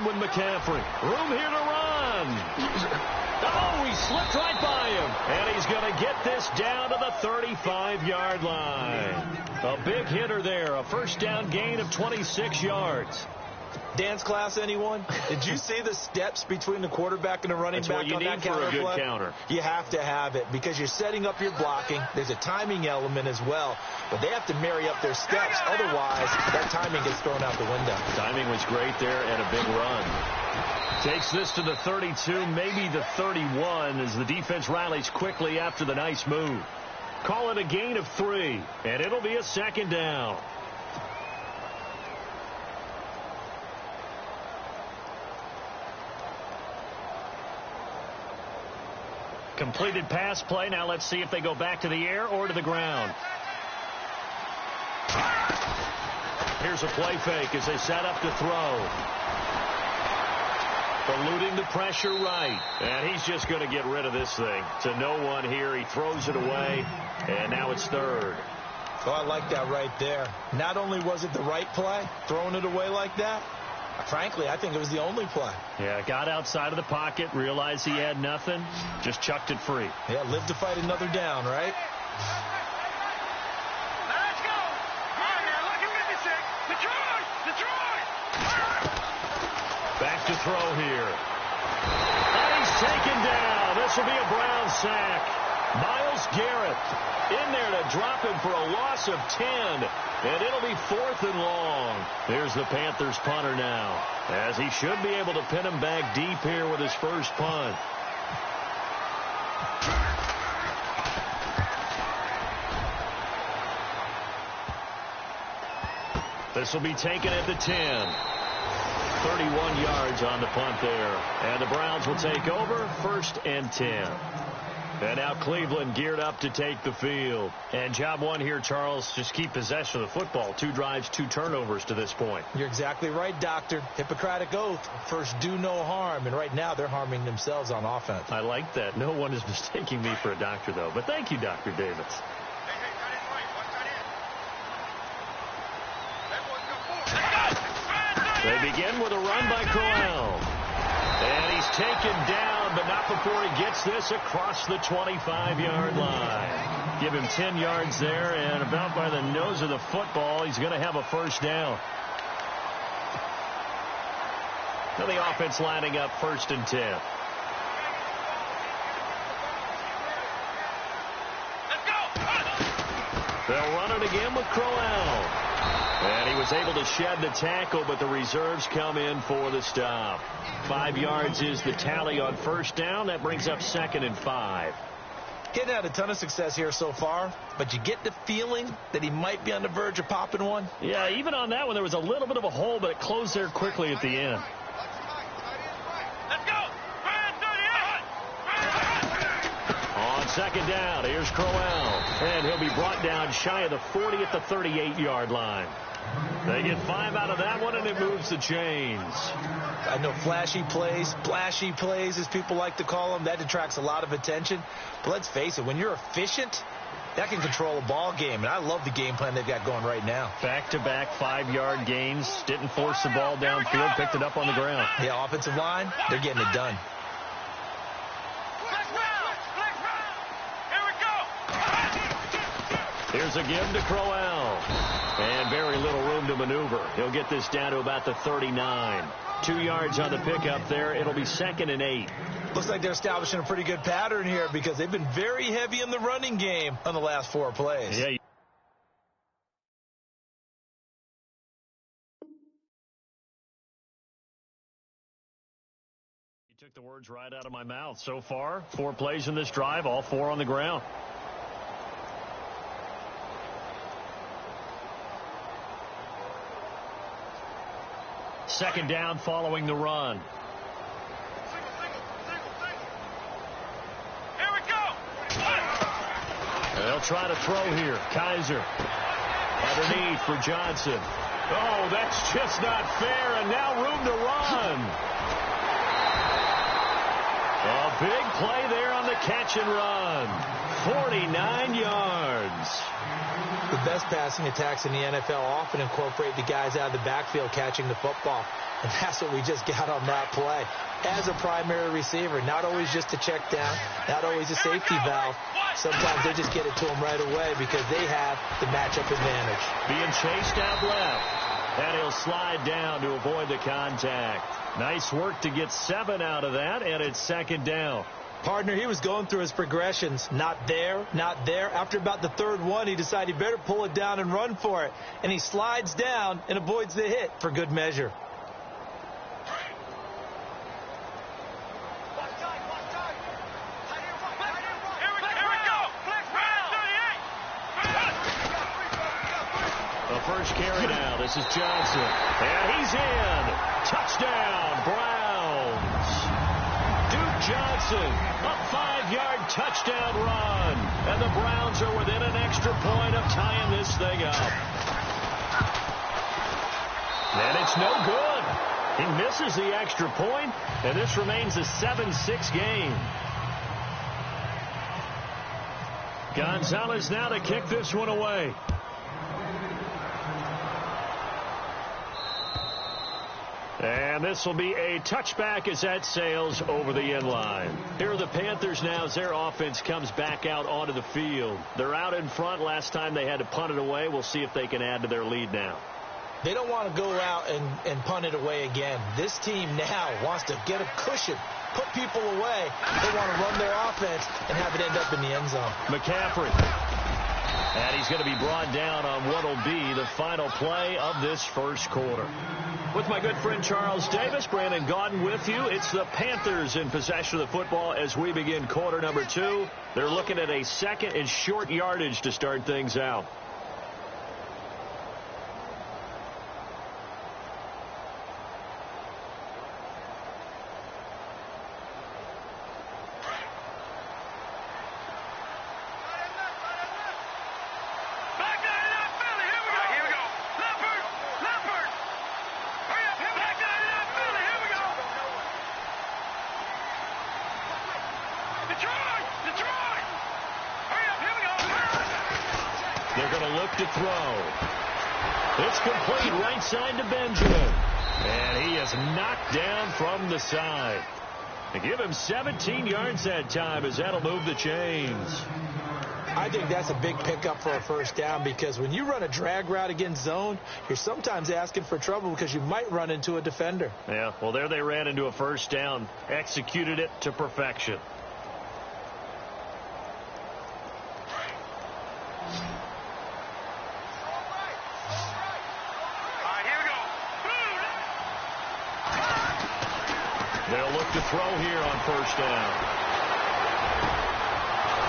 again with McCaffrey. Room here to run. Oh, he slipped right by him. And he's going to get this down to the 35-yard line. A big hitter there. A first down gain of 26 yards. Dance class, anyone? Did you see the steps between the quarterback and the running back on that counter play? That's what you need for a good counter. You have to have it because you're setting up your blocking. There's a timing element as well, but they have to marry up their steps. Otherwise, that timing gets thrown out the window. Timing was great there and a big run. Takes this to the 32, maybe the 31, as the defense rallies quickly after the nice move. Call it a gain of 3, and it'll be a second down. Completed pass play. Now let's see if they go back to the air or to the ground. Here's a play fake as they set up to throw. Eluding the pressure right. And he's just going to get rid of this thing. To no one here. He throws it away. And now it's third. Oh, I like that right there. Not only was it the right play, throwing it away like that, frankly, I think it was the only play. Yeah, got outside of the pocket, realized he had nothing, just chucked it free. Yeah, live to fight another down, right? Let's go. Right now, look at Mississippi. Detroit. Back to throw here. And he's taken down. This will be a Brown sack. Myles Garrett in there to drop him for a loss of 10. And it'll be 4th and long. Here's the Panthers punter now, as he should be able to pin him back deep here with his first punt. This will be taken at the 10. 31 yards on the punt there. And the Browns will take over, 1st and 10. And now Cleveland geared up to take the field. And job one here, Charles, just keep possession of the football. 2 drives, 2 turnovers to this point. You're exactly right, Doctor. Hippocratic oath. First, do no harm. And right now, they're harming themselves on offense. I like that. No one is mistaking me for a doctor, though. But thank you, Dr. Davis. They begin with a run by Crowell. And he's taken down, but not before he gets this across the 25-yard line. Give him 10 yards there, and about by the nose of the football, he's going to have a first down. Now the offense lining up 1st and 10. Let's go. They'll run it again with Crowell. And he was able to shed the tackle, but the reserves come in for the stop. 5 yards is the tally on first down. That brings up 2nd and 5. Getting had a ton of success here so far, but you get the feeling that he might be on the verge of popping one. Yeah, even on that one, there was a little bit of a hole, but it closed there quickly at the end. Let's go. On 2nd down, here's Crowell. And he'll be brought down shy of the 40 at the 38-yard line. They get 5 out of that one, and it moves the chains. I know flashy plays, as people like to call them, that detracts a lot of attention. But let's face it, when you're efficient, that can control a ball game. And I love the game plan they've got going right now. Back-to-back 5-yard gains. Didn't force the ball downfield. Picked it up on the ground. Yeah, offensive line, they're getting it done. Here's a give to Crowell. And very little room to maneuver. He'll get this down to about the 39. 2 yards on the pickup there. It'll be 2nd and 8. Looks like they're establishing a pretty good pattern here because they've been very heavy in the running game on the last 4 plays. Yeah. You took the words right out of my mouth. So far, 4 plays in this drive, all 4 on the ground. Second down following the run. Here we go. They'll try to throw here. Kaiser underneath for Johnson. Oh, that's just not fair, and now room to run. A Big play there on the catch and run. 49 yards. The best passing attacks in the NFL often incorporate the guys out of the backfield catching the football. And that's what we just got on that play. As a primary receiver, not always just a check down, not always a safety valve. Sometimes they just get it to them right away because they have the matchup advantage. Being chased out left. And he'll slide down to avoid the contact. Nice work to get 7 out of that, and it's second down. Partner, he was going through his progressions. Not there, not there. After about the third one, he decided he better pull it down and run for it. And he slides down and avoids the hit for good measure. First carry now. This is Johnson. And he's in. Touchdown, Browns. Duke Johnson, a 5-yard touchdown run. And the Browns are within an extra point of tying this thing up. And it's no good. He misses the extra point, and this remains a 7-6 game. Gonzalez now to kick this one away. And this will be a touchback as that sails over the end line. Here are the Panthers now as their offense comes back out onto the field. They're out in front. Last time they had to punt it away. We'll see if they can add to their lead now. They don't want to go out and punt it away again. This team now wants to get a cushion, put people away. They want to run their offense and have it end up in the end zone. McCaffrey. And he's going to be brought down on what will be the final play of this first quarter. With my good friend Charles Davis, Brandon Gaudin with you. It's the Panthers in possession of the football as we begin quarter number 2. They're looking at a second and short yardage to start things out. They're going to look to throw. It's complete right side to Benjamin. And he is knocked down from the side. They give him 17 yards that time as that'll move the chains. I think that's a big pickup for a first down because when you run a drag route against zone, you're sometimes asking for trouble because you might run into a defender. Yeah, well, there they ran into a first down, executed it to perfection. They'll look to throw here on first down.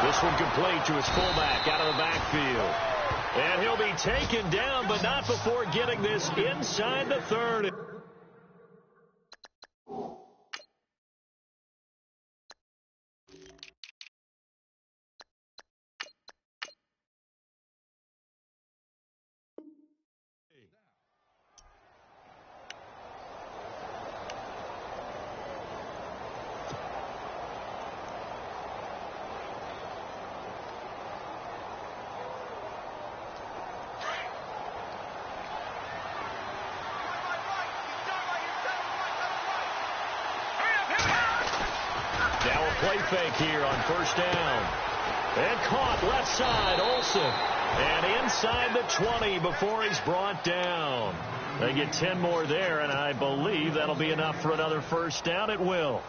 This one complete to his fullback out of the backfield. And he'll be taken down, but not before getting this inside the 30. Play fake here on first down. And caught left side, Olsen. And inside the 20 before he's brought down. They get 10 more there, and I believe that'll be enough for another first down. It will.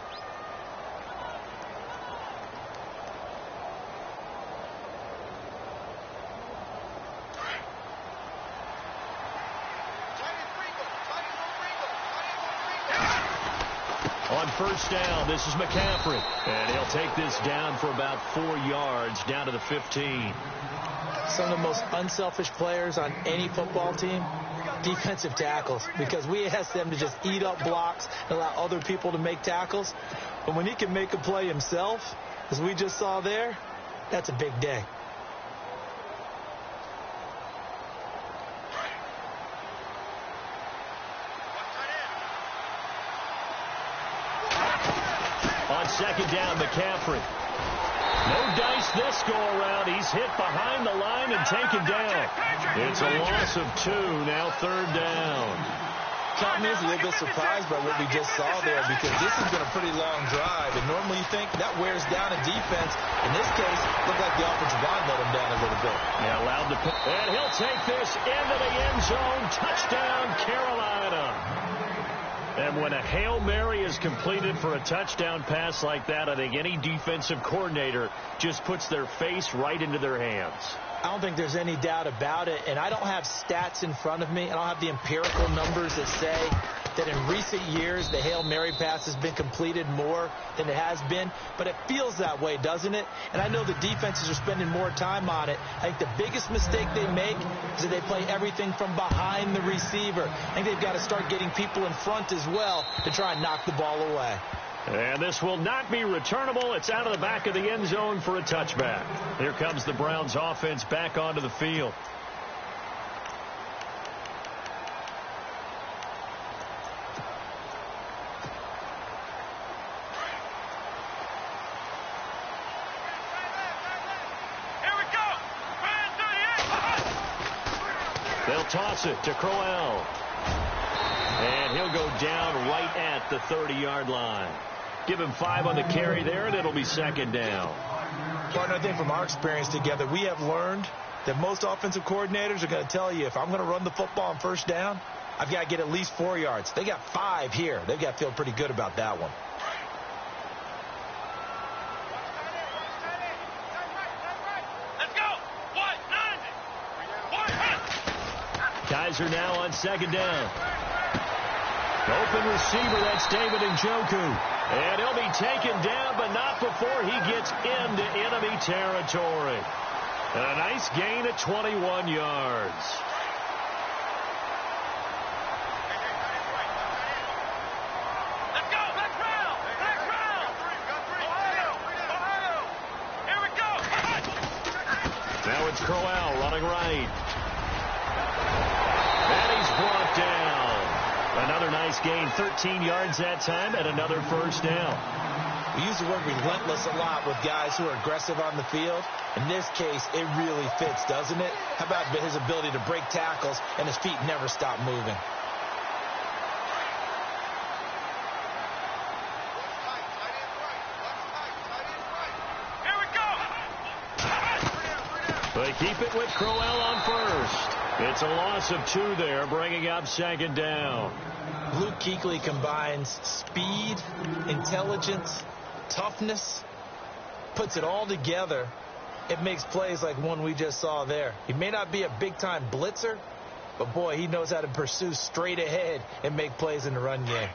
On first down, this is McCaffrey. And he'll take this down for about 4 yards, down to the 15. Some of the most unselfish players on any football team, defensive tackles, because we ask them to just eat up blocks and allow other people to make tackles. But when he can make a play himself, as we just saw there, that's a big day. on second down, McCaffrey. No dice this go-around. He's hit behind the line and taken down. It's a loss of 2, now third down. Caught me as a little bit surprised by what we just saw there because this has been a pretty long drive, and normally you think that wears down a defense. In this case, looked like the offensive line let him down a little bit. Yeah, allowed to pick. And he'll take this into the end zone. Touchdown, Carolina. And when a Hail Mary is completed for a touchdown pass like that, I think any defensive coordinator just puts their face right into their hands. I don't think there's any doubt about it, and I don't have stats in front of me. I don't have the empirical numbers that say that in recent years the Hail Mary pass has been completed more than it has been, but it feels that way, doesn't it? And I know the defenses are spending more time on it. I think the biggest mistake they make is that they play everything from behind the receiver. I think they've got to start getting people in front as well to try and knock the ball away. And this will not be returnable. It's out of the back of the end zone for a touchback. Here comes the Browns offense back onto the field. Here we go. They'll toss it to Crowell. And he'll go down right at the 30-yard line. Give him 5 on the carry there, and it'll be second down. Partner, I think from our experience together, we have learned that most offensive coordinators are going to tell you, if I'm going to run the football on first down, I've got to get at least 4 yards. They got 5 here. They've got to feel pretty good about that one. Let's go. Kaiser now on second down. Open receiver, that's David Njoku. And he'll be taken down, but not before he gets into enemy territory. And a nice gain of 21 yards. Let's go. Let's round. Let's round. Ohio. Here we go. Now it's Crowell running right. And he's brought down. Another nice gain, 13 yards that time, and another first down. We use the word relentless a lot with guys who are aggressive on the field. In this case, it really fits, doesn't it? How about his ability to break tackles and his feet never stop moving? Here we go. They keep it with Crowell on first. It's a loss of 2 there, bringing up second down. Luke Kuechly combines speed, intelligence, toughness, puts it all together. It makes plays like one we just saw there. He may not be a big-time blitzer, but, boy, he knows how to pursue straight ahead and make plays in the run game.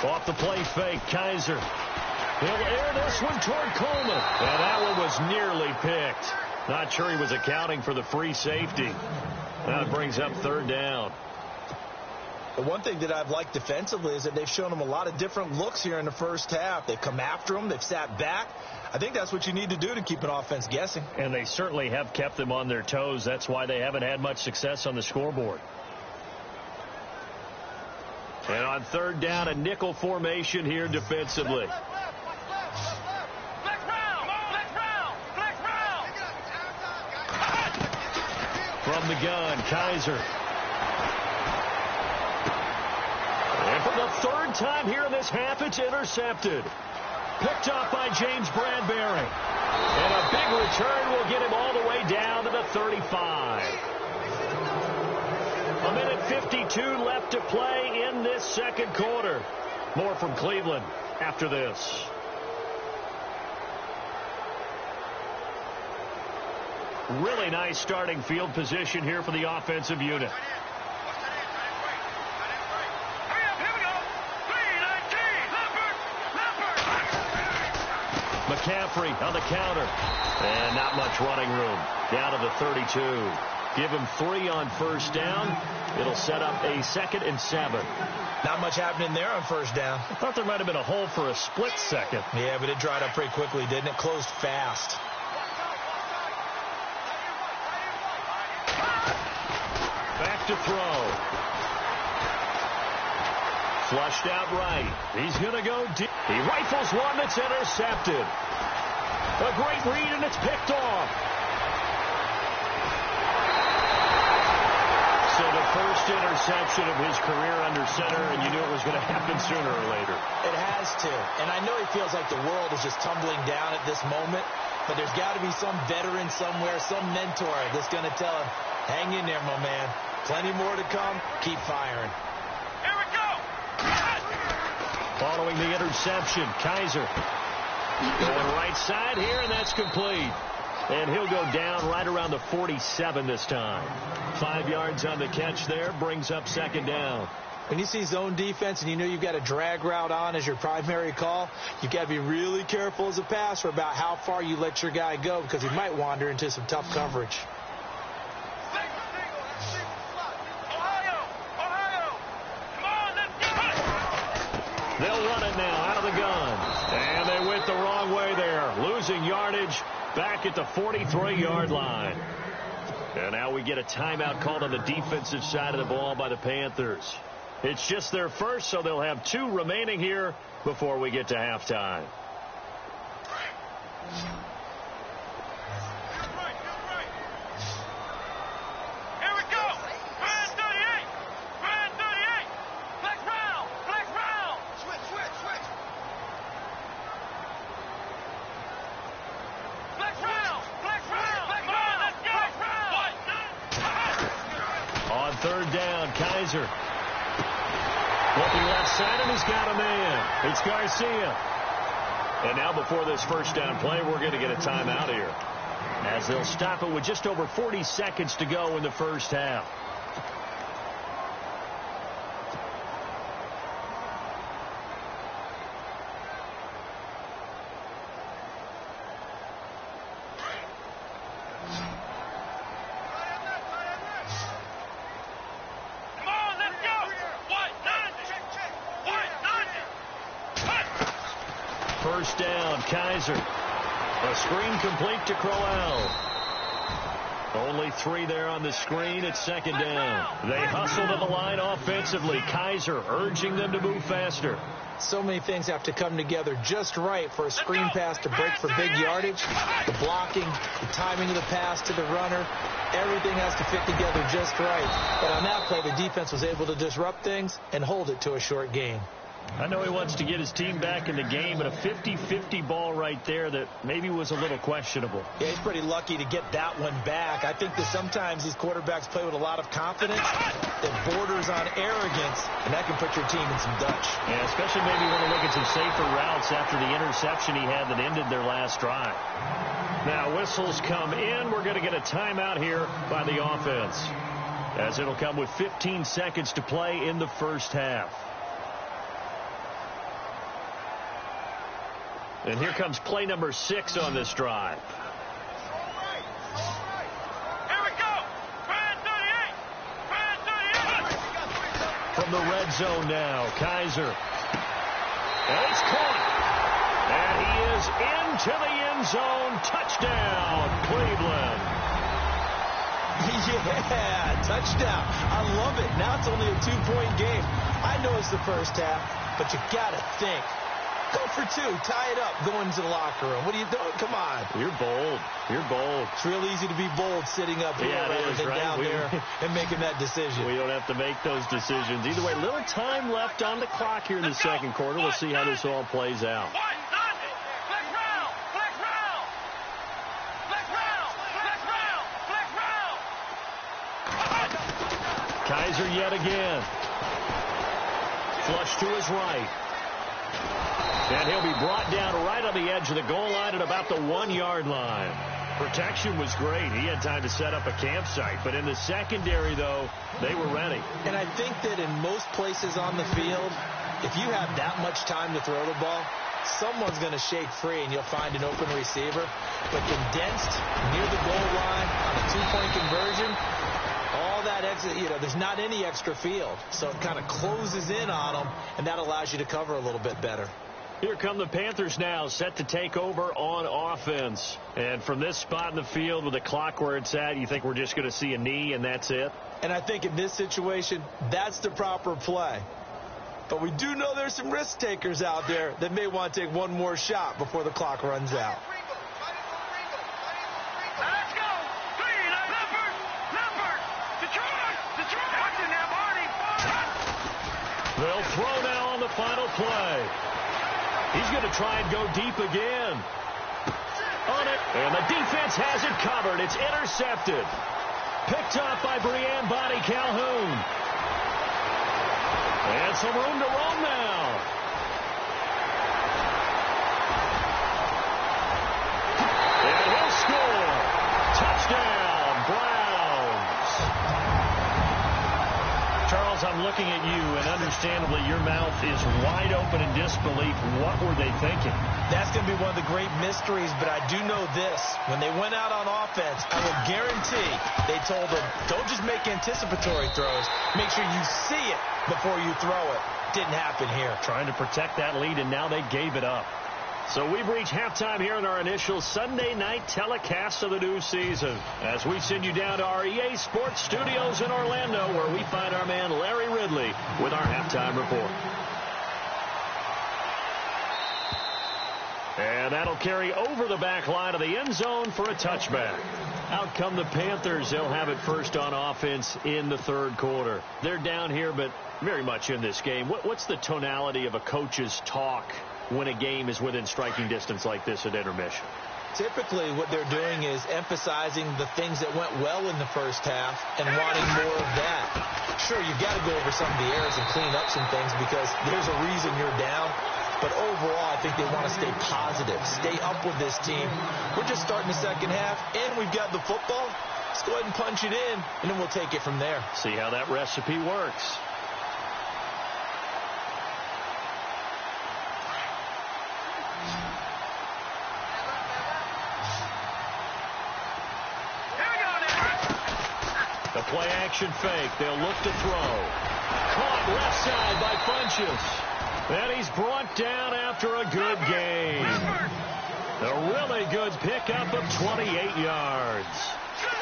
Off the play fake, Kaiser. He'll air this one toward Coleman. And that one was nearly picked. Not sure he was accounting for the free safety. That brings up third down. The one thing that I've liked defensively is that they've shown him a lot of different looks here in the first half. They've come after him. They've sat back. I think that's what you need to do to keep an offense guessing. And they certainly have kept them on their toes. That's why they haven't had much success on the scoreboard. And on third down, a nickel formation here defensively. From the gun, Kaiser. And for the third time here in this half, it's intercepted. Picked off by James Bradbury. And a big return will get him all the way down to the 35. A minute 52 left to play in this second quarter. More from Cleveland after this. Really nice starting field position here for the offensive unit. McCaffrey on the counter. And not much running room. Down to the 32. Give him 3 on first down. It'll set up a 2nd and 7. Not much happening there on first down. I thought there might have been a hole for a split second. Yeah, but it dried up pretty quickly, didn't it? Closed fast. Back to throw. Flushed out right. He's going to go deep. He rifles one that's intercepted. A great read, and it's picked off. So the first interception of his career under center, and you knew it was going to happen sooner or later. It has to. And I know he feels like the world is just tumbling down at this moment, but there's got to be some veteran somewhere, some mentor that's going to tell him, hang in there, my man. Plenty more to come. Keep firing. Here we go. Following the interception, Kaiser going right side here, and that's complete. And he'll go down right around the 47 this time. 5 yards on the catch there, brings up 2nd down. When you see zone defense and you know you've got a drag route on as your primary call, you've got to be really careful as a passer about how far you let your guy go because he might wander into some tough coverage. They'll run it now out of the gun. And they went the wrong way there. Losing yardage back at the 43-yard line. And now we get a timeout called on the defensive side of the ball by the Panthers. It's just their first, so they'll have 2 remaining here before we get to halftime. Third down, Kaiser. Looking left side, and he's got a man. It's Garcia. And now before this first down play, we're going to get a timeout here, as they'll stop it with just over 40 seconds to go in the first half. First down, Kaiser. A screen complete to Crowell. Only 3 there on the screen. It's 2nd down. They hustle to the line offensively. Kaiser urging them to move faster. So many things have to come together just right for a screen pass to break for big yardage. The blocking, the timing of the pass to the runner, everything has to fit together just right. But on that play, the defense was able to disrupt things and hold it to a short gain. I know he wants to get his team back in the game, but a 50-50 ball right there that maybe was a little questionable. Yeah, he's pretty lucky to get that one back. I think that sometimes these quarterbacks play with a lot of confidence that borders on arrogance, and that can put your team in some Dutch. Yeah, especially maybe when you look at some safer routes after the interception he had that ended their last drive. Now, whistles come in. We're going to get a timeout here by the offense, as it'll come with 15 seconds to play in the first half. And here comes play number 6 on this drive. Here we go. Brand 38. Brand 38. From the red zone now, Kaiser. And it's caught. And he is into the end zone. Touchdown, Cleveland. Yeah, touchdown. I love it. Now it's only a 2-point game. I know it's the first half, but you got to think. Go for 2. Tie it up. Go into the locker room. What are you doing? Come on. You're bold. You're bold. It's real easy to be bold sitting up here rather than down there and making that decision. We don't have to make those decisions. Either way, little time left on the clock here in the second quarter. We'll see how this all plays out. Kaiser yet again. Flush to his right. And he'll be brought down right on the edge of the goal line at about the 1-yard line. Protection was great. He had time to set up a campsite. But in the secondary, though, they were ready. And I think that in most places on the field, If you have that much time to throw the ball, someone's going to shake free and you'll find an open receiver. But condensed near the goal line on a two-point conversion, all that extra, there's not any extra field. So it kind of closes in on them, and that allows you to cover a little bit better. Here come the Panthers now, set to take over on offense. And from this spot in the field with the clock where it's at, you think we're just going to see a knee and that's it? And I think in this situation, that's the proper play. But we do know there's some risk takers out there that may want to take one more shot before the clock runs out. Let's go. Leopard. Detroit. What's in there, Marty? They'll throw now on the final play. He's going to try and go deep again. On it. And the defense has it covered. It's intercepted. Picked up by Brianne Bonnie Calhoun. And some room to roam now. And he'll score. Touchdown, Browns. Charles, I'm looking at you, and understandably your mouth is wide open in disbelief. What were they thinking? That's going to be one of the great mysteries, but I do know this. When they went out on offense, I will guarantee they told them, don't just make anticipatory throws. Make sure you see it before you throw it. Didn't happen here. Trying to protect that lead, and now they gave it up. So we've reached halftime here in our initial Sunday night telecast of the new season as we send you down to our EA Sports Studios in Orlando, where we find our man Larry Ridley with our halftime report. And that'll carry over the back line of the end zone for a touchback. Out come the Panthers. They'll have it first on offense in the third quarter. They're down here, but very much in this game. What's the tonality of a coach's talk when a game is within striking distance like this at intermission? Typically, what they're doing is emphasizing the things that went well in the first half and wanting more of that. Sure, you've got to go over some of the errors and clean up some things because there's a reason you're down. But overall, I think they want to stay positive, stay up with this team. We're just starting the second half, and we've got the football. Let's go ahead and punch it in, and then we'll take it from there. See how that recipe works. The play action fake. They'll look to throw. Caught left side by Funchess. And he's brought down after a good game. A really good pickup of 28 yards.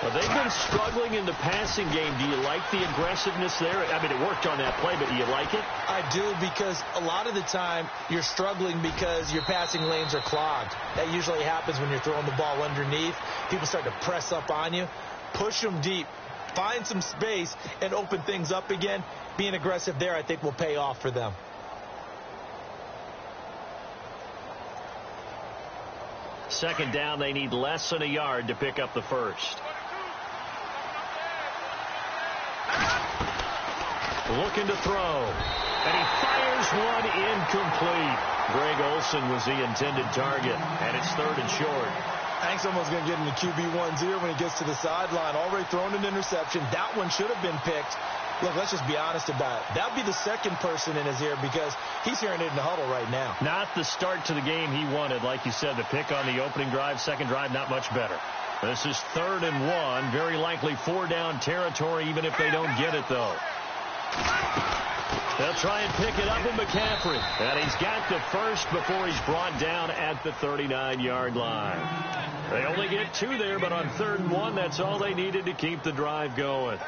Well, they've been struggling in the passing game. Do you like the aggressiveness there? I mean, it worked on that play, but do you like it? I do, because a lot of the time you're struggling because your passing lanes are clogged. That usually happens when you're throwing the ball underneath. People start to press up on you. Push them deep. Find some space and open things up again. Being aggressive there, I think, will pay off for them. Second down, they need less than a yard to pick up the first. Looking to throw. And he fires one incomplete. Greg Olsen was the intended target, and it's third and short. I think someone's going to get in the QB1's ear when he gets to the sideline. Already thrown an interception. That one should have been picked. Look, let's just be honest about it. That would be the second person in his ear because he's hearing it in the huddle right now. Not the start to the game he wanted. Like you said, the pick on the opening drive, second drive, not much better. This is 3rd and 1. Very likely 4-down territory, even if they don't get it, though. They'll try and pick it up with McCaffrey. And he's got the first before he's brought down at the 39-yard line. They only get 2 there, but on 3rd and 1, that's all they needed to keep the drive going.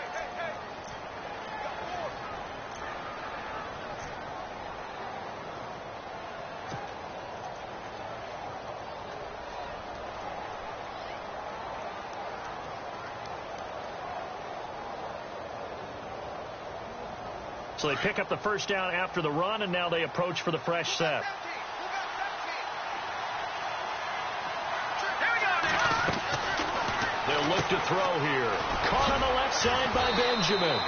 So they pick up the first down after the run, and now they approach for the fresh set. They'll look to throw here. Caught on the left side by Benjamin.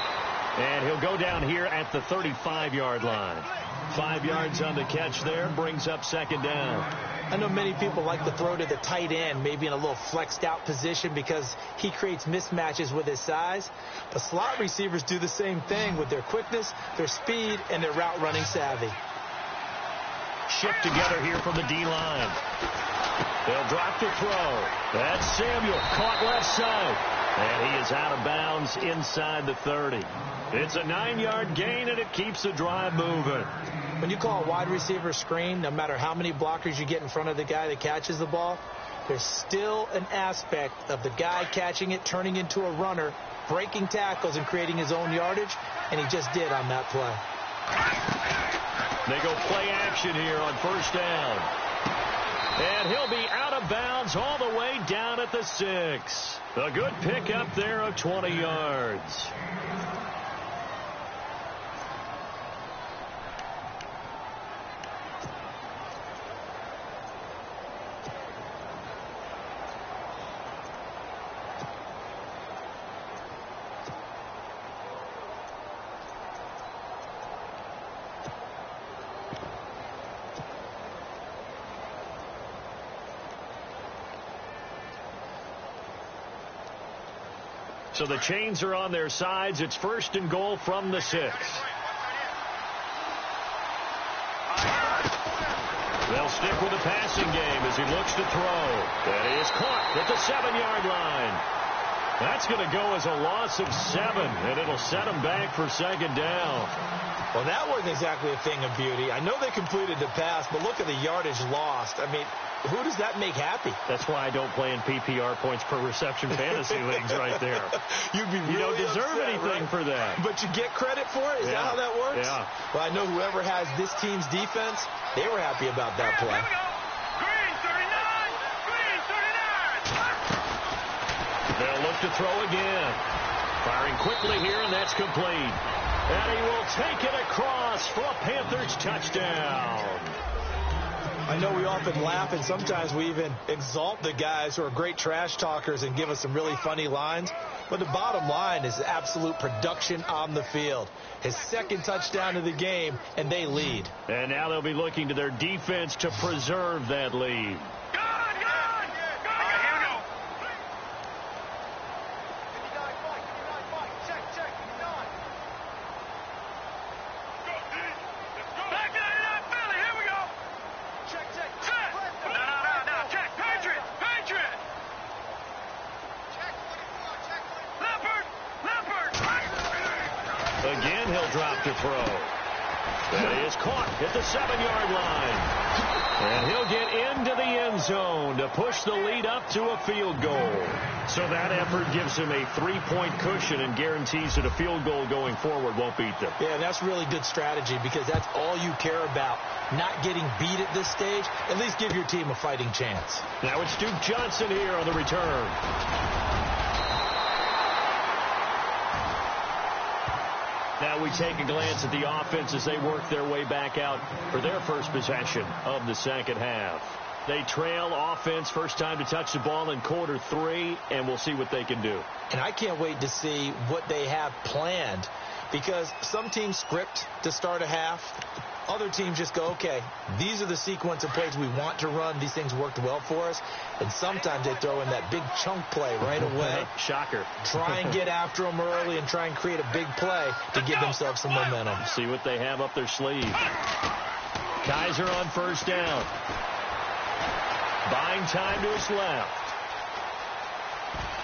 And he'll go down here at the 35-yard line. 5 yards on the catch there, brings up second down. I know many people like to throw to the tight end, maybe in a little flexed out position because he creates mismatches with his size. But slot receivers do the same thing with their quickness, their speed, and their route running savvy. chipped together here from the D-line. They'll drop the throw. That's Samuel, caught left side. And he is out of bounds inside the 30. It's a 9-yard gain, and it keeps the drive moving. When you call a wide receiver screen, no matter how many blockers you get in front of the guy that catches the ball, there's still an aspect of the guy catching it, turning into a runner, breaking tackles, and creating his own yardage, and he just did on that play. They go play action here on first down. And he'll be out of bounds all the way down at the 6. A good pickup there of 20 yards. So the chains are on their sides. It's first and goal from the 6. They'll stick with the passing game as he looks to throw. That is caught at the 7-yard line. That's going to go as a loss of 7, and it'll set him back for second down. Well, that wasn't exactly a thing of beauty. I know they completed the pass, but look at the yardage lost. I mean, who does that make happy? That's why I don't play in PPR points per reception fantasy leagues right there. You'd be really you don't deserve upset, anything right? for that. But you get credit for it? Is that how that works? Yeah. Well, I know whoever has this team's defense, they were happy about that play. Green 39! Green 39! They'll look to throw again. Firing quickly here, and that's complete. And he will take it across for a Panthers touchdown. I know we often laugh, and sometimes we even exalt the guys who are great trash talkers and give us some really funny lines. But the bottom line is absolute production on the field. His second touchdown of the game, and they lead. And now they'll be looking to their defense to preserve that lead. Again, he'll drop to throw. That is caught at the 7-yard line. And he'll get into the end zone to push the lead up to a field goal. So that effort gives him a 3-point cushion and guarantees that a field goal going forward won't beat them. Yeah, that's really good strategy because that's all you care about. Not getting beat at this stage. At least give your team a fighting chance. Now it's Duke Johnson here on the return. Now we take a glance at the offense as they work their way back out for their first possession of the second half. They trail offense, first time to touch the ball in quarter 3, and we'll see what they can do. And I can't wait to see what they have planned because some teams script to start a half. Other teams just go, okay, these are the sequence of plays we want to run. These things worked well for us. And sometimes they throw in that big chunk play right away. Shocker. Try and get after them early and try and create a big play to give themselves some momentum. See what they have up their sleeve. Kaiser on first down. Buying time to his left.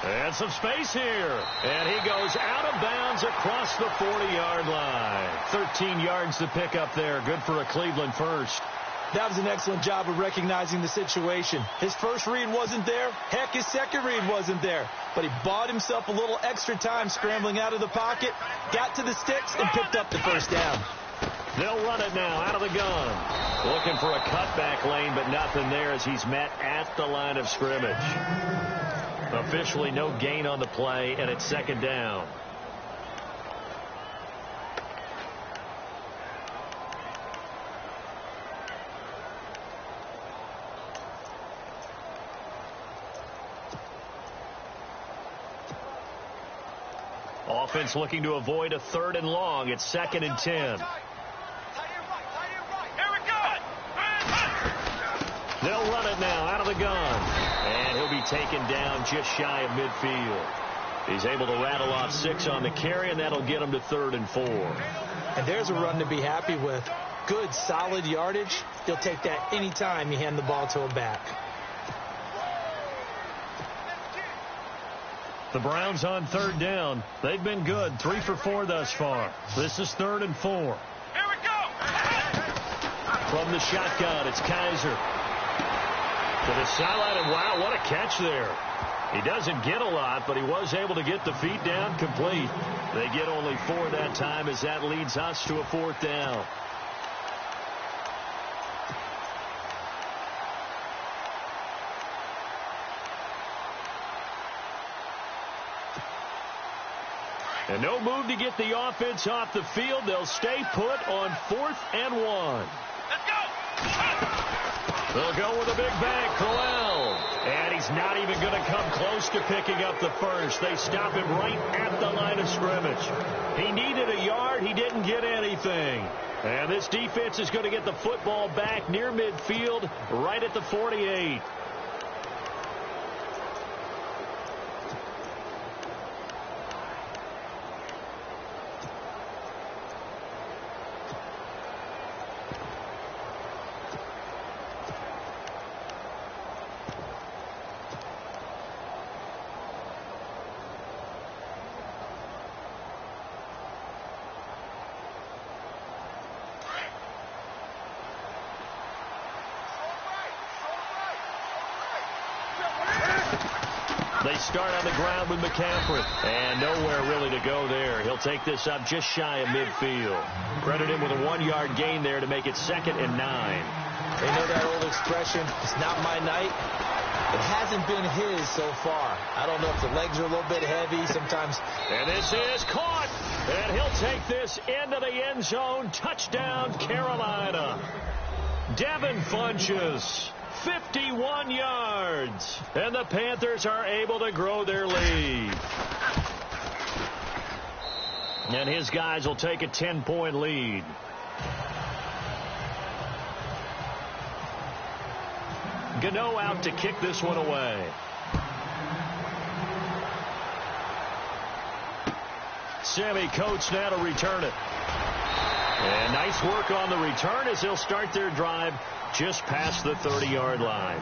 And some space here. And he goes out of bounds across the 40-yard line. 13 yards to pick up there. Good for a Cleveland first. That was an excellent job of recognizing the situation. His first read wasn't there. Heck, his second read wasn't there. But he bought himself a little extra time scrambling out of the pocket, got to the sticks, and picked up the first down. They'll run it now out of the gun. Looking for a cutback lane, but nothing there as he's met at the line of scrimmage. Officially no gain on the play, and it's second down. Offense looking to avoid a 3rd and long. It's 2nd and 10. They'll run it now out of the gun. And he'll be taken down just shy of midfield. He's able to rattle off 6 on the carry, and that'll get him to 3rd and 4. And there's a run to be happy with. good, solid yardage, he'll take that anytime you hand the ball to him back. The Browns on third down. They've been good, 3 for 4 thus far. This is 3rd and 4. Here we go. From the shotgun, it's Kaiser. To the sideline, and wow, what a catch there. He doesn't get a lot, but he was able to get the feet down complete. They get only 4 that time as that leads us to a 4th down. And no move to get the offense off the field. They'll stay put on 4th and 1. Let's go. They'll go with a big bang, Crowell. And he's not even going to come close to picking up the first. They stop him right at the line of scrimmage. He needed a yard. He didn't get anything. And this defense is going to get the football back near midfield, right at the 48. They start on the ground with McCaffrey. And nowhere really to go there. He'll take this up just shy of midfield. Credit him with a 1-yard gain there to make it 2nd and 9. They know that old expression, it's not my night. It hasn't been his so far. I don't know if the legs are a little bit heavy sometimes. And this is caught. And he'll take this into the end zone. Touchdown, Carolina. Devin Funchess. 51 yards. And the Panthers are able to grow their lead. And his guys will take a 10-point lead. Gano out to kick this one away. Sammy Coates now to return it. And nice work on the return as they'll start their drive just past the 30-yard line.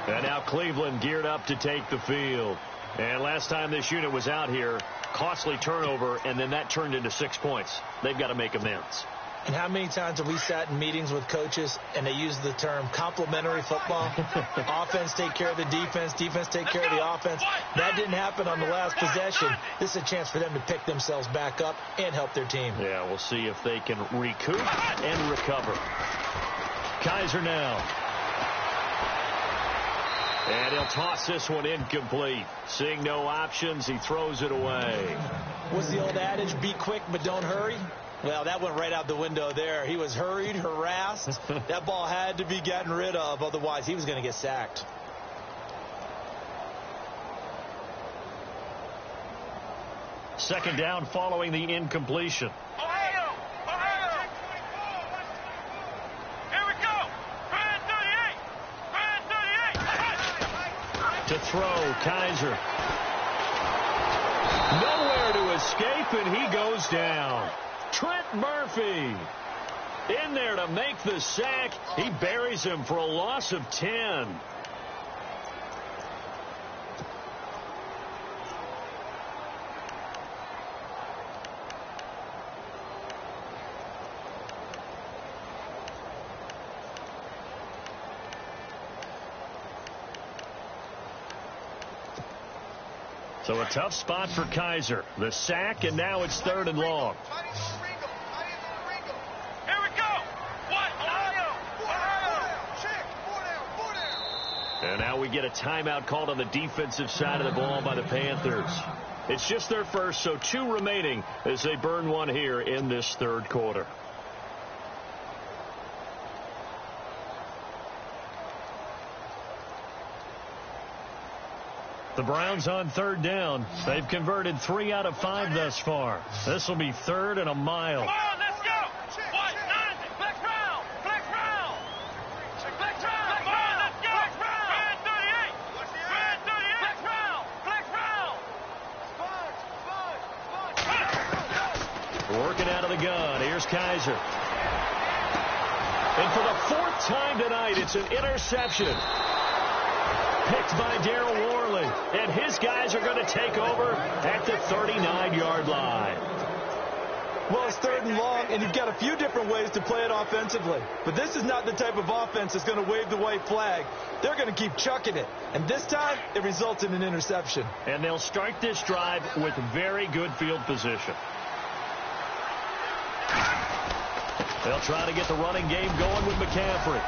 And now Cleveland geared up to take the field. And last time this unit was out here, costly turnover, and then that turned into 6 points. They've got to make amends. And how many times have we sat in meetings with coaches and they use the term complementary football? Offense take care of the defense, defense take care of the offense. That didn't happen on the last possession. This is a chance for them to pick themselves back up and help their team. Yeah, we'll see if they can recoup and recover. Kaiser now. And he'll toss this one incomplete. Seeing no options, he throws it away. What's the old adage? Be quick, but don't hurry. Well, that went right out the window there. He was hurried, harassed. That ball had to be gotten rid of. Otherwise, he was going to get sacked. Second down following the incompletion. Ohio! Ohio! Here we go! Brand 38! Brand 38! To throw, Kaiser. Nowhere to escape, and he goes down. Trent Murphy in there to make the sack. He buries him for a loss of 10. So a tough spot for Kaiser. The sack, and now it's 3rd and long. Here we go! What? Ohio! Ohio! Check! 4 down! And now we get a timeout called on the defensive side of the ball by the Panthers. It's just their first, so 2 remaining as they burn one here in this 3rd quarter. The Browns on 3rd down. They've converted 3 out of 5 thus far. This will be 3rd and a mile. Come on, let's go! What? 9! Flex round! Flex round! Flex round! Come on, let's go! Flex round! Brand 38! Brand 38! Flex round! Flex round! Working out of the gun. Here's Kaiser. And for the fourth time tonight, it's an interception. Picked by Darryl Worley. And his guys are going to take over at the 39-yard line. Well, it's 3rd and long, and you've got a few different ways to play it offensively. But this is not the type of offense that's going to wave the white flag. They're going to keep chucking it. And this time, it results in an interception. And they'll start this drive with very good field position. They'll try to get the running game going with McCaffrey.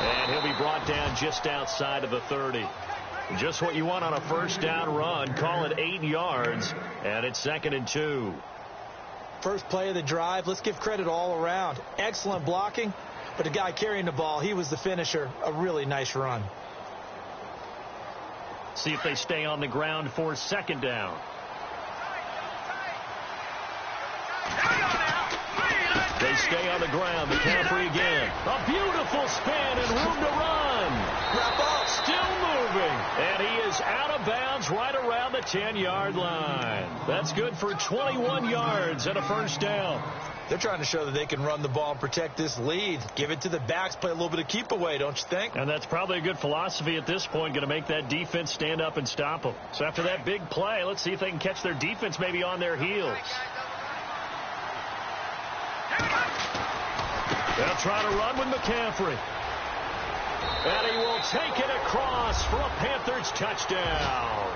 And he'll be brought down just outside of the 30. Just what you want on a first down run. Call it 8 yards, and it's 2nd and 2. First play of the drive, let's give credit all around. Excellent blocking, but the guy carrying the ball, he was the finisher. A really nice run. See if they stay on the ground for 2nd down. They stay on the ground. McCaffrey again. A beautiful spin and room to run. Wrap up. Still moving. And he is out of bounds right around the 10-yard line. That's good for 21 yards and a first down. They're trying to show that they can run the ball and protect this lead. Give it to the backs, play a little bit of keep away, don't you think? And that's probably a good philosophy at this point, going to make that defense stand up and stop them. So after that big play, let's see if they can catch their defense maybe on their heels. They'll try to run with McCaffrey. And he will take it across for a Panthers touchdown.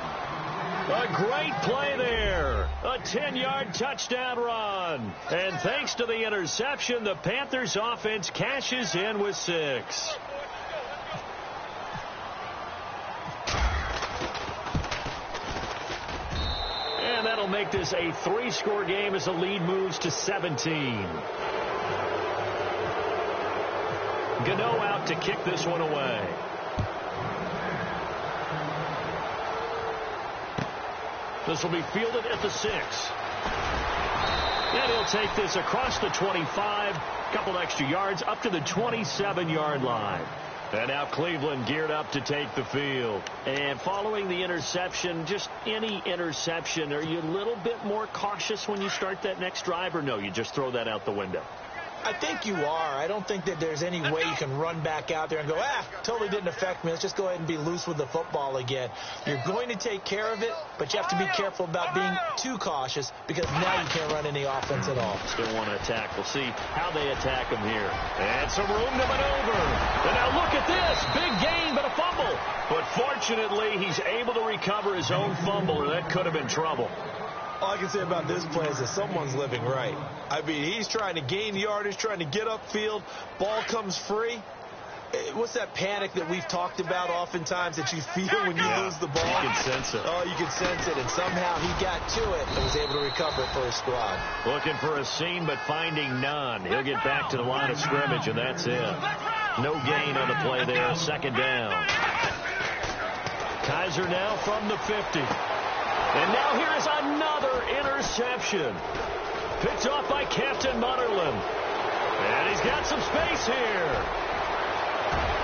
A great play there. A 10-yard touchdown run. And thanks to the interception, the Panthers offense cashes in with 6. And that'll make this a 3-score game as the lead moves to 17. Gano out to kick this one away. This will be fielded at the 6. And he'll take this across the 25, couple extra yards up to the 27-yard line. And now Cleveland geared up to take the field. And following the interception, just any interception, are you a little bit more cautious when you start that next drive, or no, you just throw that out the window? I think you are. I don't think that there's any way you can run back out there and go, totally didn't affect me. Let's just go ahead and be loose with the football again. You're going to take care of it, but you have to be careful about being too cautious because now you can't run any offense at all. Still want to attack. We'll see how they attack him here. And some room to maneuver. And now look at this. Big gain, but a fumble. But fortunately, he's able to recover his own fumble, or that could have been trouble. All I can say about this play is that someone's living right. I mean, he's trying to gain yardage, trying to get upfield. Ball comes free. What's that panic that we've talked about oftentimes that you feel when you lose the ball? You can sense it. Oh, you can sense it. And somehow he got to it and was able to recover it for his squad. Looking for a seam, but finding none. He'll get back to the line of scrimmage, and that's it. No gain on the play there. 2nd down. Kaiser now from the 50. And now here is another interception. Picked off by Captain Mutterland. And he's got some space here.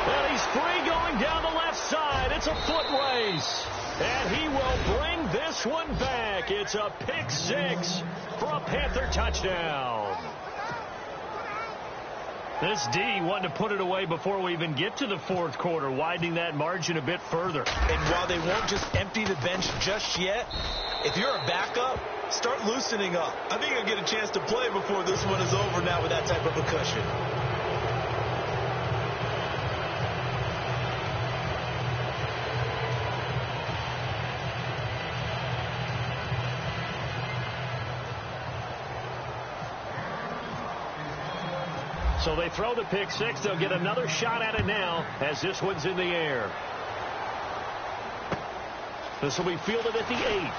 And he's free going down the left side. It's a foot race. And he will bring this one back. It's a pick 6 for a Panther touchdown. This D wanted to put it away before we even get to the 4th quarter, widening that margin a bit further. And while they won't just empty the bench just yet, if you're a backup, start loosening up. I think you'll get a chance to play before this one is over now with that type of a cushion. So they throw the pick 6. They'll get another shot at it now as this one's in the air. This will be fielded at the 8.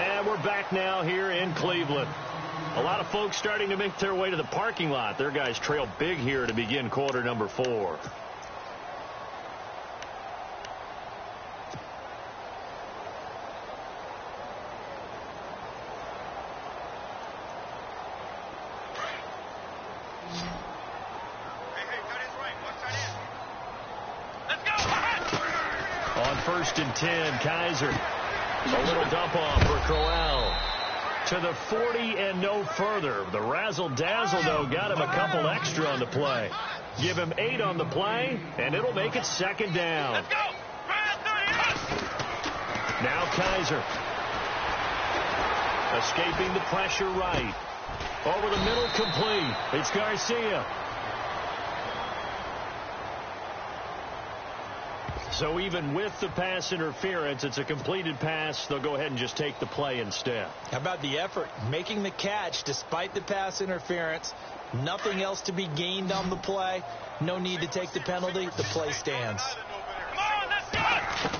And we're back now here in Cleveland. A lot of folks starting to make their way to the parking lot. Their guys trail big here to begin quarter number 4. On 1st and 10, Kaiser. A little dump off for Crowell. to the 40 and no further. The razzle-dazzle, though, got him a couple extra on the play. Give him 8 on the play, and it'll make it second down. Let's go. Now Kaiser. Escaping the pressure right. Over the middle, complete. It's Garcia. So even with the pass interference, it's a completed pass. They'll go ahead and just take the play instead. How about the effort? Making the catch despite the pass interference. Nothing else to be gained on the play. No need to take the penalty. The play stands. Come on, let's go.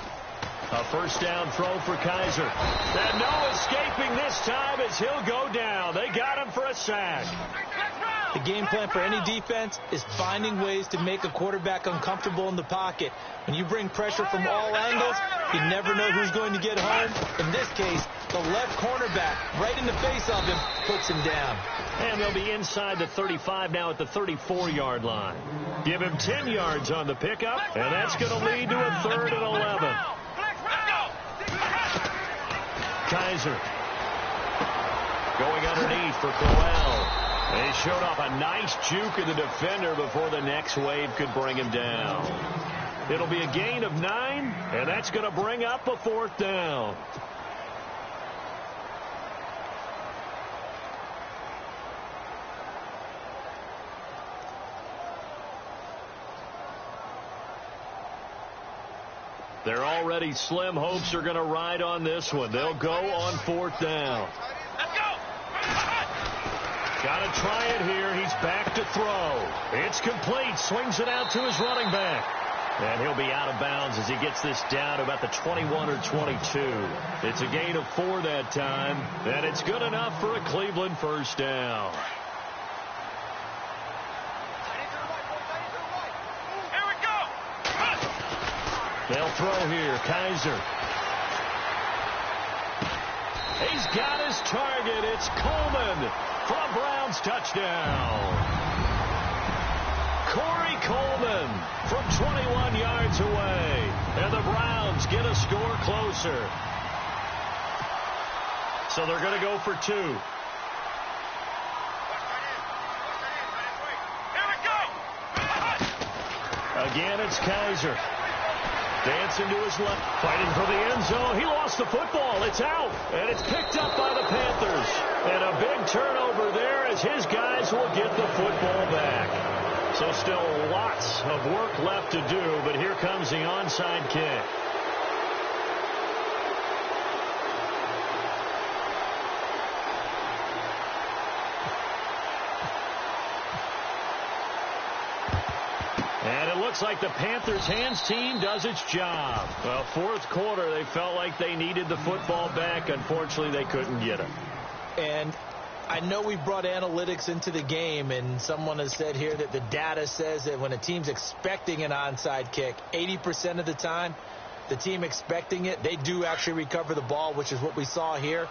A first down throw for Kaiser. And no escaping this time as he'll go down. They got him for a sack. The game plan for any defense is finding ways to make a quarterback uncomfortable in the pocket. When you bring pressure from all angles, you never know who's going to get home. In this case, the left cornerback, right in the face of him, puts him down. And they'll be inside the 35 now at the 34-yard line. Give him 10 yards on the pickup, and that's going to lead to a 3rd and 11. Kaiser going underneath for Crowell. They showed off a nice juke of the defender before the next wave could bring him down. It'll be a gain of 9, and that's going to bring up a 4th down. They're already slim hopes are going to ride on this one. They'll go on 4th down. Let's go. Got to try it here. He's back to throw. It's complete. Swings it out to his running back. And he'll be out of bounds as he gets this down to about the 21 or 22. It's a gain of 4 that time. And it's good enough for a Cleveland first down. Here we go. They'll throw here. Kaiser. He's got his target. It's Coleman for a Browns touchdown. Corey Coleman from 21 yards away. And the Browns get a score closer. So they're going to go for 2. Here we go. Again, it's Kaiser. Dancing to his left, fighting for the end zone. He lost the football. It's out, and it's picked up by the Panthers. And a big turnover there as his guys will get the football back. So still lots of work left to do, but here comes the onside kick. And it looks like the Panthers' hands team does its job. Well, 4th quarter, they felt like they needed the football back. Unfortunately, they couldn't get it. And I know we brought analytics into the game, and someone has said here that the data says that when a team's expecting an onside kick, 80% of the time, the team expecting it, they do actually recover the ball, which is what we saw here.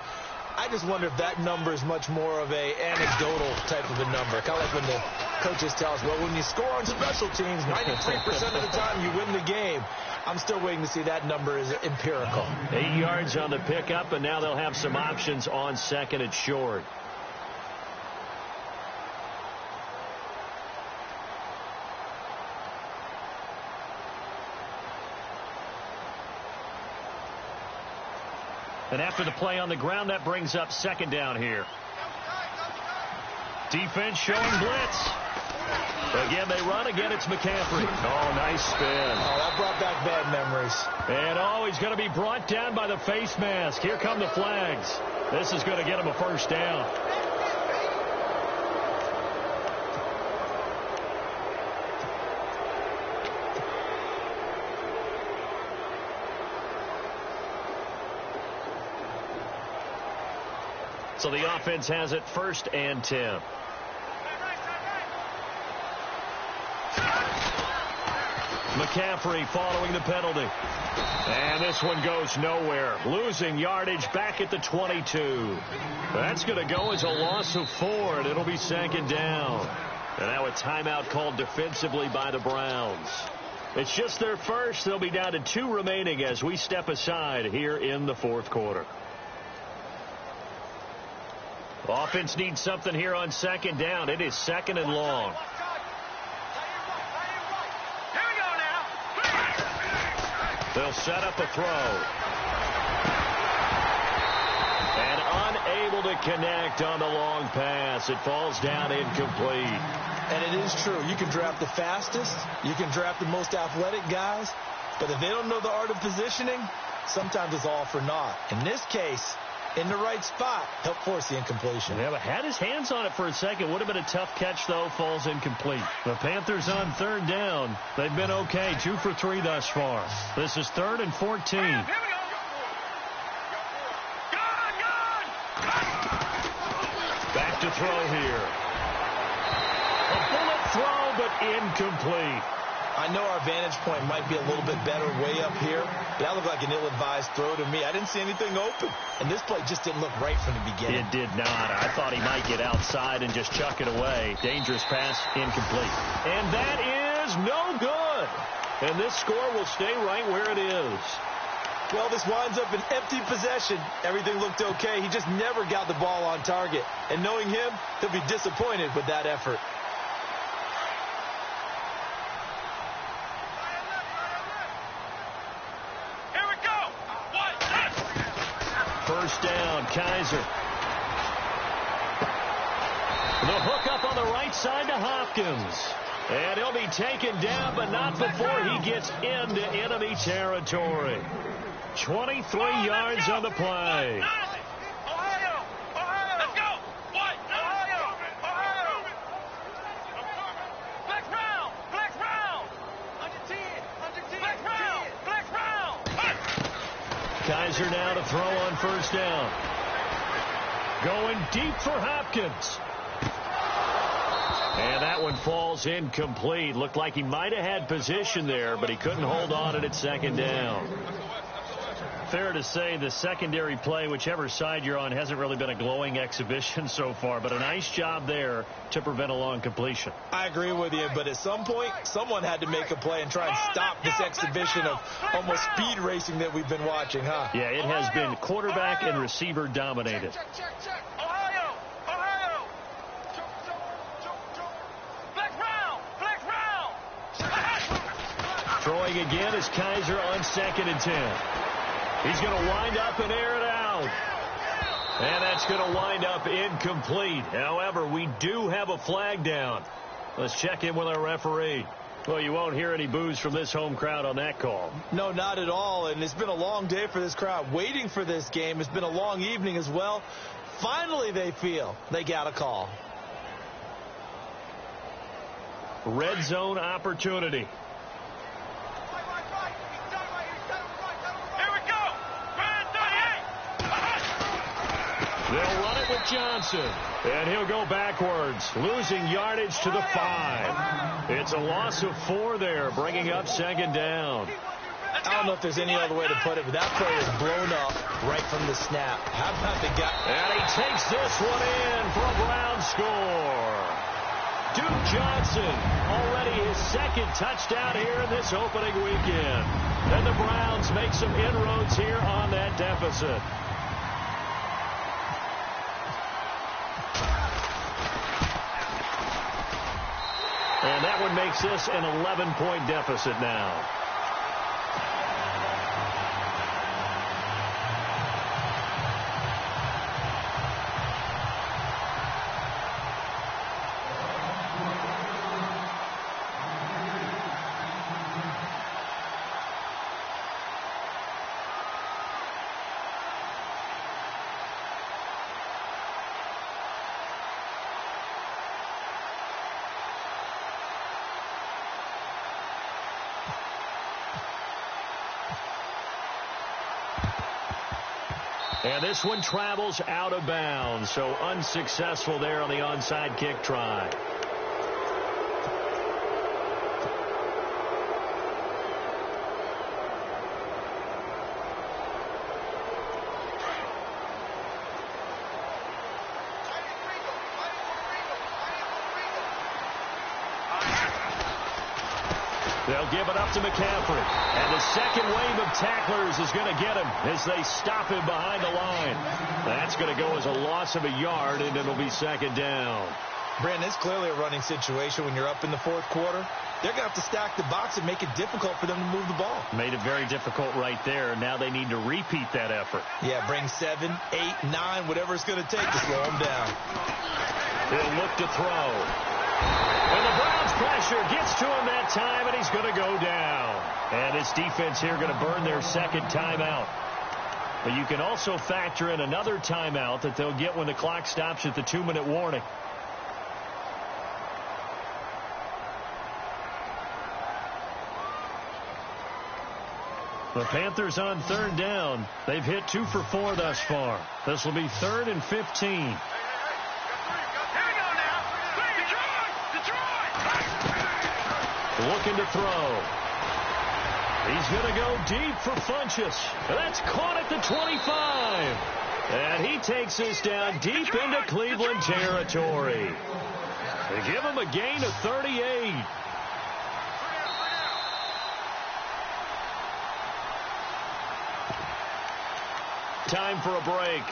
I just wonder if that number is much more of a anecdotal type of a number. Kind of like when the coaches tell us, well, when you score on special teams, 93% of the time you win the game. I'm still waiting to see that number is empirical. 8 yards on the pickup, and now they'll have some options on 2nd and short. And after the play on the ground, that brings up 2nd down here. Defense showing blitz. Again, they run. Again, it's McCaffrey. Oh, nice spin. Oh, that brought back bad memories. And, he's going to be brought down by the face mask. Here come the flags. This is going to get him a first down. So the offense has it 1st and 10. McCaffrey following the penalty. And this one goes nowhere. Losing yardage back at the 22. That's going to go as a loss of 4, and it'll be 2nd down. And now a timeout called defensively by the Browns. It's just their first. They'll be down to 2 remaining as we step aside here in the 4th quarter. Offense needs something here on second down. It is second and long. Here we go now. They'll set up a throw. And unable to connect on the long pass. It falls down incomplete. And it is true. You can draft the fastest. You can draft the most athletic guys. But if they don't know the art of positioning, sometimes it's all for naught. In this case, in the right spot, helped force the incompletion. Yeah, but had his hands on it for a second. Would have been a tough catch, though. Falls incomplete. The Panthers on third down. They've been okay. 2 for 3 thus far. This is 3rd and 14. Here we go. Back to throw here. A bullet throw, but incomplete. I know our vantage point might be a little bit better way up here, but that looked like an ill-advised throw to me. I didn't see anything open, and this play just didn't look right from the beginning. It did not. I thought he might get outside and just chuck it away. Dangerous pass, incomplete. And that is no good. And this score will stay right where it is. Well, this winds up an empty possession. Everything looked okay. He just never got the ball on target. And knowing him, he'll be disappointed with that effort. Here we go. First down, Kaiser. The hook up on the right side to Hopkins. And he'll be taken down, but not before he gets into enemy territory. 23 yards on the play. Ohio. Let's go. Ohio. Flex round. Under 10. Flex round. Kaiser now to throw on first down. Going deep for Hopkins. And that one falls incomplete. Looked like he might have had position there, but he couldn't hold on it at second down. Fair to say the secondary play, whichever side you're on, hasn't really been a glowing exhibition so far, but a nice job there to prevent a long completion. I agree with you, but at some point, someone had to make a play and try and stop this exhibition of almost speed racing that we've been watching, huh? Yeah, it has been quarterback and receiver dominated. Check. Ohio. Flex round. Throwing again is Kaiser on 2nd and 10. He's going to wind up and air it out. And that's going to wind up incomplete. However, we do have a flag down. Let's check in with our referee. Well, you won't hear any boos from this home crowd on that call. No, not at all. And it's been a long day for this crowd waiting for this game. It's been a long evening as well. Finally, they feel they got a call. Red zone opportunity. They'll run it with Johnson. And he'll go backwards, losing yardage to the 5. It's a loss of 4 there, bringing up second down. I don't know if there's any other way to put it, but that play was blown up right from the snap. How about the guy? And he takes this one in for a Brown score. Duke Johnson, already his 2nd touchdown here in this opening weekend. And the Browns make some inroads here on that deficit. And that one makes this an 11-point deficit now. And this one travels out of bounds, so unsuccessful there on the onside kick try. They'll give it up to McCaffrey. And the second wave of tacklers is going to get him as they stop him behind the line. That's going to go as a loss of a yard, and it'll be second down. Brandon, it's clearly a running situation when you're up in the fourth quarter. They're going to have to stack the box and make it difficult for them to move the ball. Made it very difficult right there. Now they need to repeat that effort. Yeah, bring 7, 8, 9, whatever it's going to take to slow them down. He'll look to throw. And the Browns pressure gets to him that time, and he's going to go down. And this defense here going to burn their second timeout. But you can also factor in another timeout that they'll get when the clock stops at the 2-minute warning. The Panthers on third down. They've hit 2 for 4 thus far. This will be 3rd and 15. Looking to throw. He's going to go deep for Funchess. That's caught at the 25. And he takes us down deep into Cleveland territory. They give him a gain of 38. Time for a break.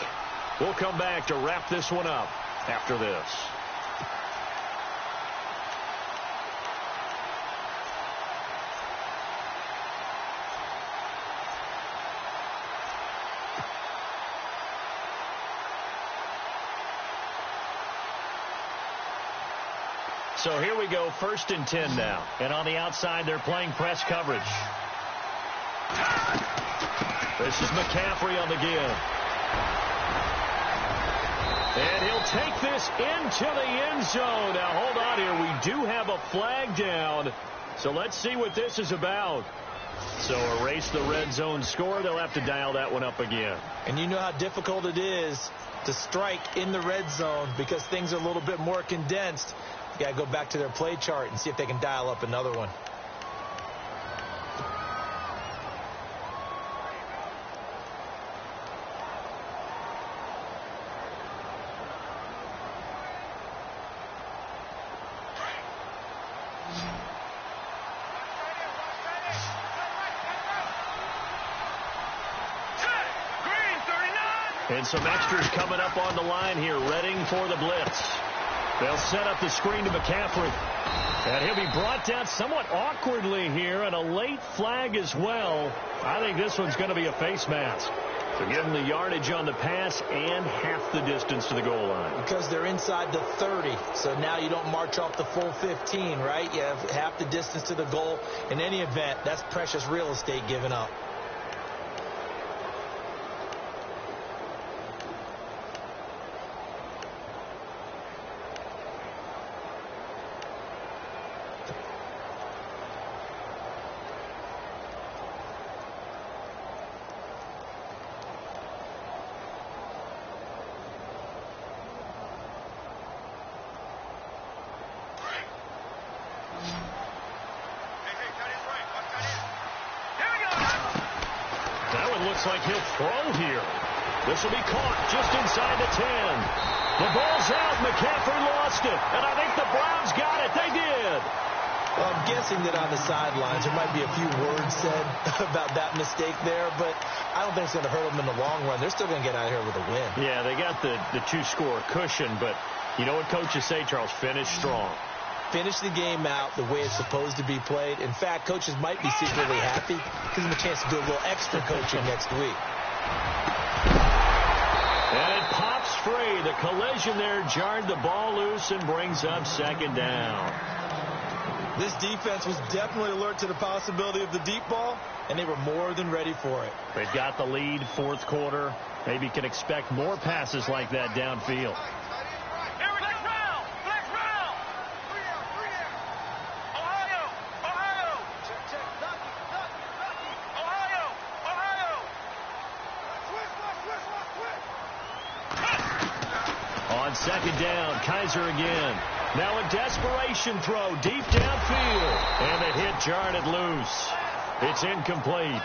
We'll come back to wrap this one up after this. So here we go, 1st and 10 now. And on the outside, they're playing press coverage. This is McCaffrey on the give. And he'll take this into the end zone. Now, hold on here. We do have a flag down. So let's see what this is about. So erase the red zone score. They'll have to dial that one up again. And you know how difficult it is to strike in the red zone because things are a little bit more condensed. You got to go back to their play chart and see if they can dial up another one. And some extras coming up on the line here, readying for the blitz. They'll set up the screen to McCaffrey. And he'll be brought down somewhat awkwardly here, and a late flag as well. I think this one's going to be a face mask. So give him the yardage on the pass and half the distance to the goal line. Because they're inside the 30, so now you don't march off the full 15, right? You have half the distance to the goal. In any event, that's precious real estate given up. Like he'll throw here. This will be caught just inside the 10. The ball's out. McCaffrey lost it. And I think the Browns got it. They did. Well, I'm guessing that on the sidelines there might be a few words said about that mistake there, but I don't think it's going to hurt them in the long run. They're still going to get out of here with a win. Yeah, they got the 2-score cushion, but you know what coaches say, Charles? Finish strong. Finish the game out the way it's supposed to be played. In fact, coaches might be secretly happy. Gives them a chance to do a little extra coaching next week. And it pops free. The collision there jarred the ball loose and brings up second down. This defense was definitely alert to the possibility of the deep ball, and they were more than ready for it. They've got the lead, fourth quarter. Maybe can expect more passes like that downfield. Second down, Kaiser again. Now a desperation throw deep downfield. And the hit jarred it loose. It's incomplete.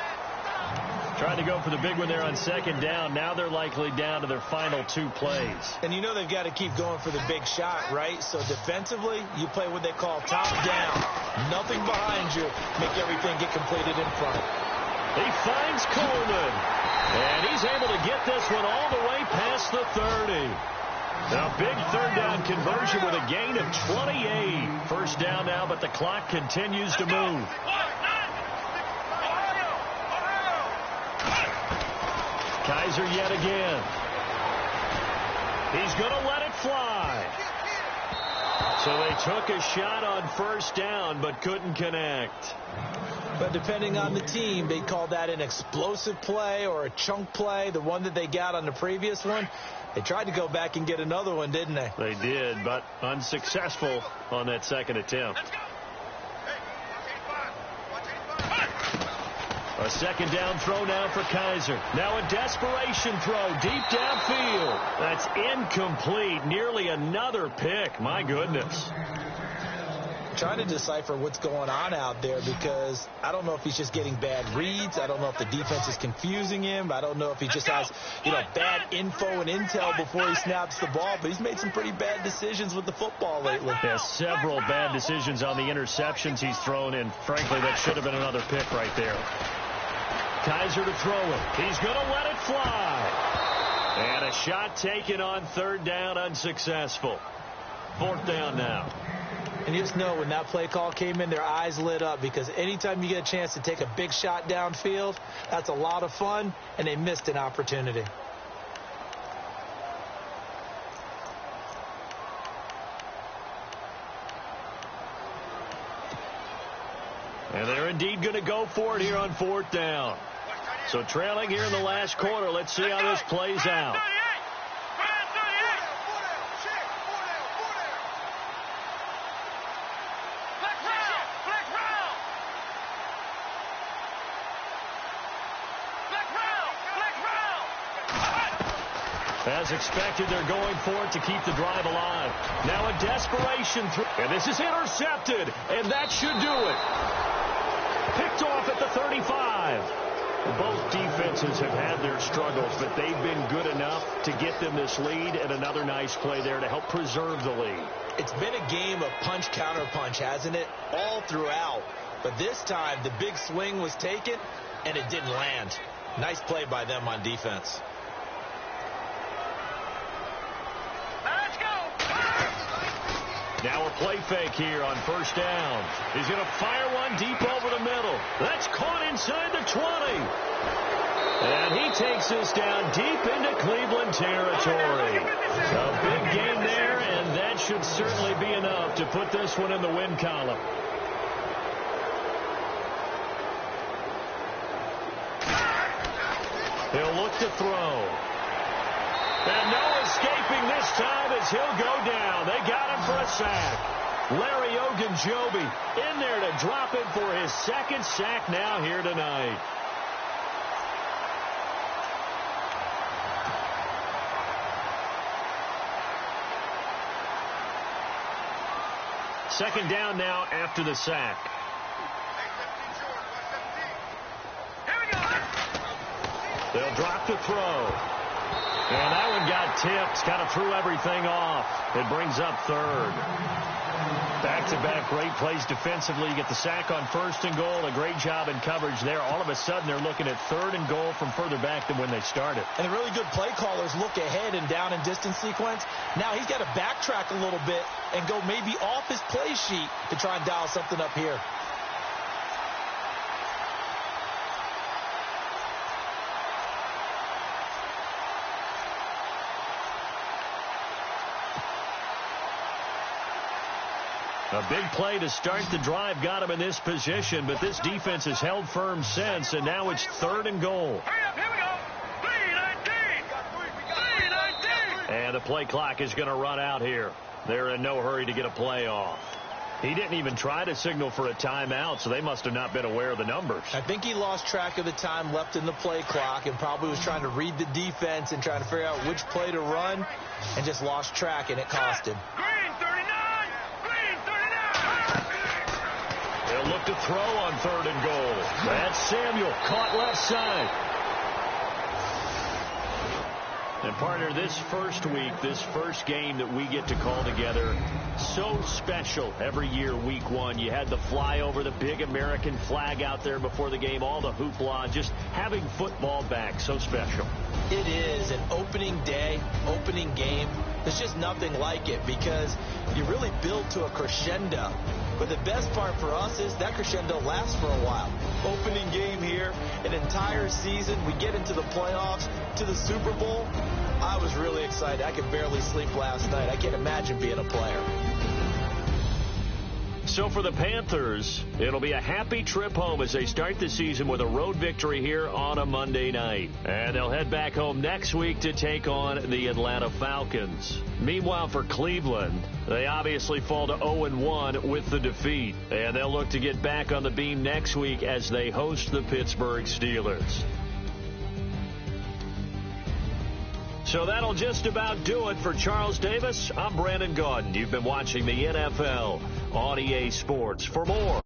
Tried to go for the big one there on second down. Now they're likely down to their final 2 plays. And you know they've got to keep going for the big shot, right? So defensively, you play what they call top down. Nothing behind you. Make everything get completed in front. He finds Coleman. And he's able to get this one all the way past the 30. Now, big third down conversion with a gain of 28. First down now, but the clock continues to move. Kaiser yet again. He's going to let it fly. So they took a shot on first down, but couldn't connect. But depending on the team, they call that an explosive play or a chunk play. The one that they got on the previous one, they tried to go back and get another one, didn't they? They did, but unsuccessful on that second attempt. A second down throw now for Kaiser. Now a desperation throw deep downfield. That's incomplete. Nearly another pick. My goodness. Trying to decipher what's going on out there because I don't know if he's just getting bad reads. I don't know if the defense is confusing him. I don't know if he just has, bad info and intel before he snaps the ball. But he's made some pretty bad decisions with the football lately. Yeah, several bad decisions on the interceptions he's thrown in. Frankly, that should have been another pick right there. Kaiser to throw it. He's going to let it fly. And a shot taken on third down, unsuccessful. Fourth down now. And you just know when that play call came in, their eyes lit up because anytime you get a chance to take a big shot downfield, that's a lot of fun, and they missed an opportunity. And they're indeed going to go for it here on fourth down. So trailing here in the last quarter. Let's see how this plays out. As expected, they're going for it to keep the drive alive. Now a desperation throw. And this is intercepted. And that should do it. Picked off at the 35. Both defenses have had their struggles, but they've been good enough to get them this lead, and another nice play there to help preserve the lead. It's been a game of punch-counter-punch, hasn't it? All throughout. But this time, the big swing was taken, and it didn't land. Nice play by them on defense. Now a play fake here on first down. He's going to fire one deep over the middle. That's caught inside the 20. And he takes this down deep into Cleveland territory. A big game there, and that should certainly be enough to put this one in the win column. He'll look to throw. And no escaping this time as he'll go down. They got him for a sack. Larry Ogunjobi in there to drop it for his second sack now here tonight. Second down now after the sack. They'll drop the throw. And that one got tipped, kind of threw everything off. It brings up third. Back-to-back great plays defensively. You get the sack on first and goal. A great job in coverage there. All of a sudden, they're looking at third and goal from further back than when they started. And the really good play callers look ahead and down and distance sequence. Now he's got to backtrack a little bit and go maybe off his play sheet to try and dial something up here. A big play to start the drive got him in this position, but this defense has held firm since, and now it's third and goal. Hurry up, here we go. 3:19. And the play clock is going to run out here. They're in no hurry to get a play off. He didn't even try to signal for a timeout, so they must have not been aware of the numbers. I think he lost track of the time left in the play clock and probably was trying to read the defense and trying to figure out which play to run and just lost track, and it cost him. Green 39. They'll look to throw on third and goal. That's Samuel, caught left side. And partner, this first week, this first game that we get to call together, so special every year, week one. You had the flyover, the big American flag out there before the game, all the hoopla, just having football back, so special. It is an opening day, opening game. There's just nothing like it because you really build to a crescendo. But the best part for us is that crescendo lasts for a while. Opening game here, an entire season, we get into the playoffs, to the Super Bowl. I was really excited. I could barely sleep last night. I can't imagine being a player. So for the Panthers, it'll be a happy trip home as they start the season with a road victory here on a Monday night. And they'll head back home next week to take on the Atlanta Falcons. Meanwhile, for Cleveland, they obviously fall to 0-1 with the defeat. And they'll look to get back on the beam next week as they host the Pittsburgh Steelers. So that'll just about do it for Charles Davis. I'm Brandon Gaudin. You've been watching the NFL on EA Sports. For more